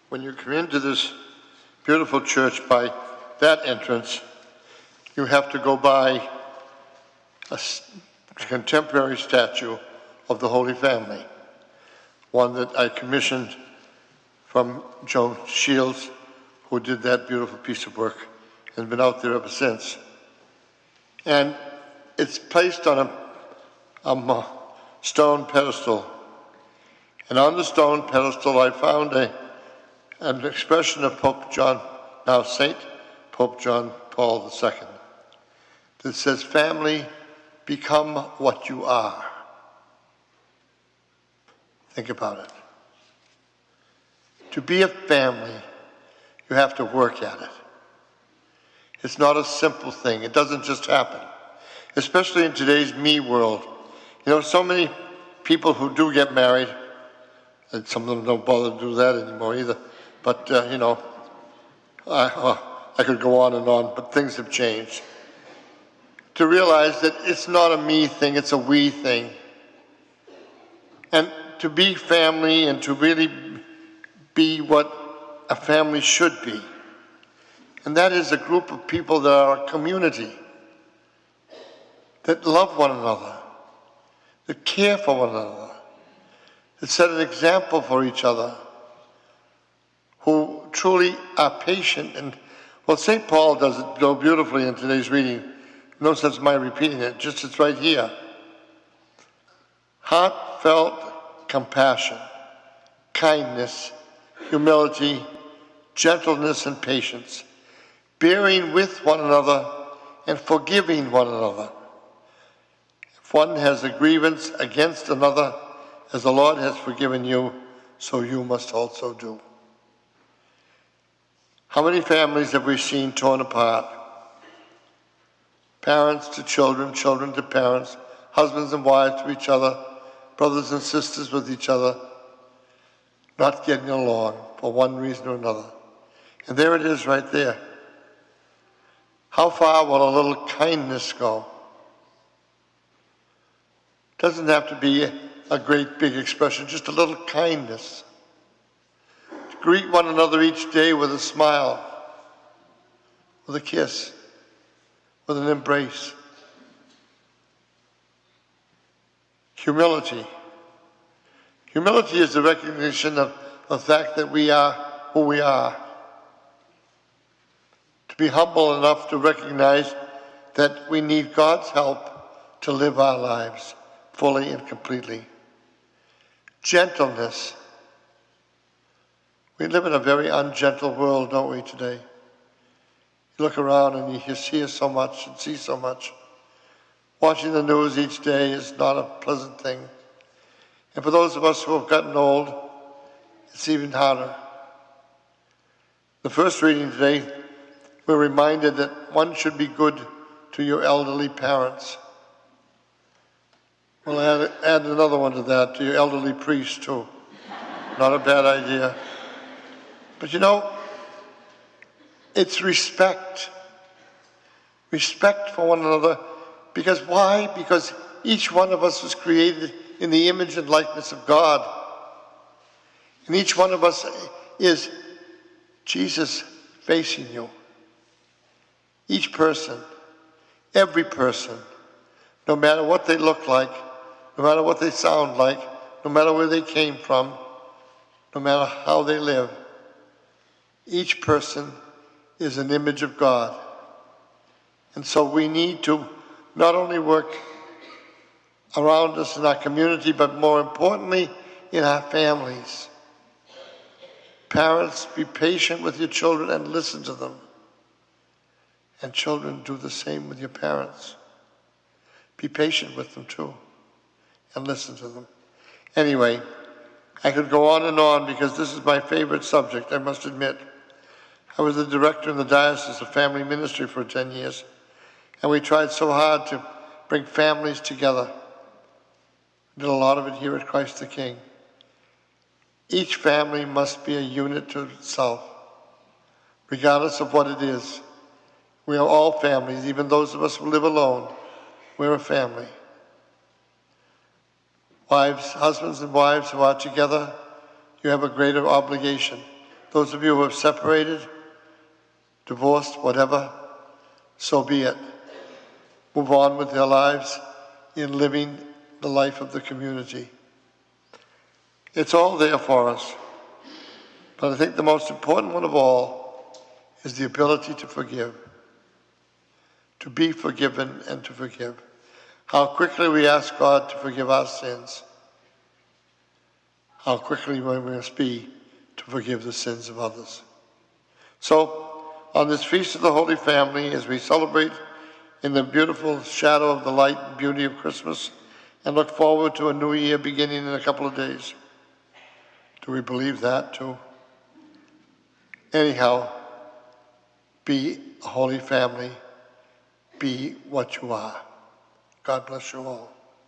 When you come into this beautiful church by that entrance, you have to go by a contemporary statue of the Holy Family, one that I commissioned from Joan Shields, who did that beautiful piece of work and has been out there ever since. And it's placed on a stone pedestal. And on the stone pedestal, I found an expression of Pope John, now Saint Pope John Paul II, that says, "Family, become what you are." Think about it. To be a family, you have to work at it. It's not a simple thing. It doesn't just happen, especially in today's me world. You know, so many people who do get married, and some of them don't bother to do that anymore either, but, you know, I could go on and on, but things have changed. To realize that it's not a me thing, it's a we thing. And to be family and to really be what a family should be. And that is a group of people that are a community, that love one another, that care for one another, that set an example for each other, who truly are patient. And, well, St. Paul does it so beautifully in today's reading. No sense in my repeating it, just it's right here. Heartfelt compassion, kindness, humility, gentleness, and patience, bearing with one another and forgiving one another. If one has a grievance against another, as the Lord has forgiven you, so you must also do. How many families have we seen torn apart? Parents to children, children to parents, husbands and wives to each other, brothers and sisters with each other, not getting along for one reason or another. And there it is right there. How far will a little kindness go? Doesn't have to be a great big expression, just a little kindness. To greet one another each day with a smile, with a kiss, with an embrace. Humility. Humility is the recognition of the fact that we are who we are. To be humble enough to recognize that we need God's help to live our lives fully and completely. Gentleness. We live in a very ungentle world, don't we, today? You look around and you hear so much and see so much. Watching the news each day is not a pleasant thing. And for those of us who have gotten old, it's even harder. The first reading today, we're reminded that one should be good to your elderly parents. We'll add another one to that, to your elderly priest too. Not a bad idea. But you know, it's respect. Respect for one another. Because why? Because each one of us was created in the image and likeness of God. And each one of us is Jesus facing you. Each person, every person, no matter what they look like, no matter what they sound like, no matter where they came from, no matter how they live, each person is an image of God. And so we need to not only work around us in our community, but more importantly, in our families. Parents, be patient with your children and listen to them. And children, do the same with your parents. Be patient with them too, and listen to them. Anyway, I could go on and on because this is my favorite subject, I must admit. I was the director in the Diocese of Family Ministry for 10 years, and we tried so hard to bring families together. We did a lot of it here at Christ the King. Each family must be a unit to itself, regardless of what it is. We are all families, even those of us who live alone. We're a family. Wives, husbands and wives who are together, you have a greater obligation Those of you who have separated, divorced, whatever, so be it. Move on with their lives in living the life of the community. It's all there for us. But I think the most important one of all is the ability to forgive, to be forgiven and to forgive. How quickly we ask God to forgive our sins. How quickly we must be to forgive the sins of others. So, on this Feast of the Holy Family, as we celebrate in the beautiful shadow of the light and beauty of Christmas, and look forward to a new year beginning in a couple of days. Do we believe that too? Anyhow, be a holy family. Be what you are. God bless you all.